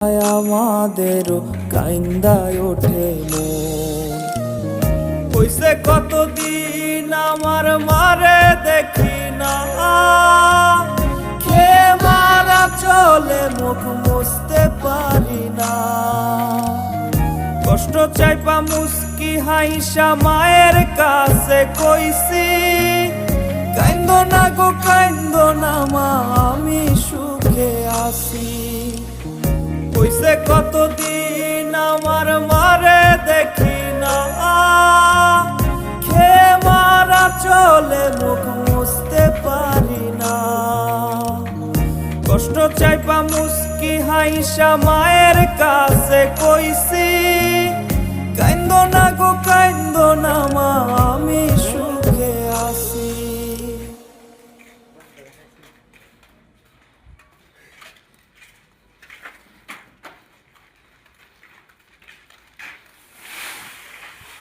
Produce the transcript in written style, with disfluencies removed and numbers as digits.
আমাদেরও কাইন্দায় ওঠে হইছে কতদিন আমার মারে দেখি না খে মারা চলে মুখ মুছতে পারি না কষ্ট চাইপা মুস্কি হাইসা মায়ের কাছে কইছি কাইন্দো না গো কাইন্দো না মা আমি সুখে আছি হইছে কতদিন আমার মারে দেখি না খে মারা চলে মুখ মুছতে পারি না কষ্ট চাইপা মুস্কি হাইসা মায়ের কাছে কইছি কাইন্দো না গো কাইন্দো না মা আমি সুখে আছি।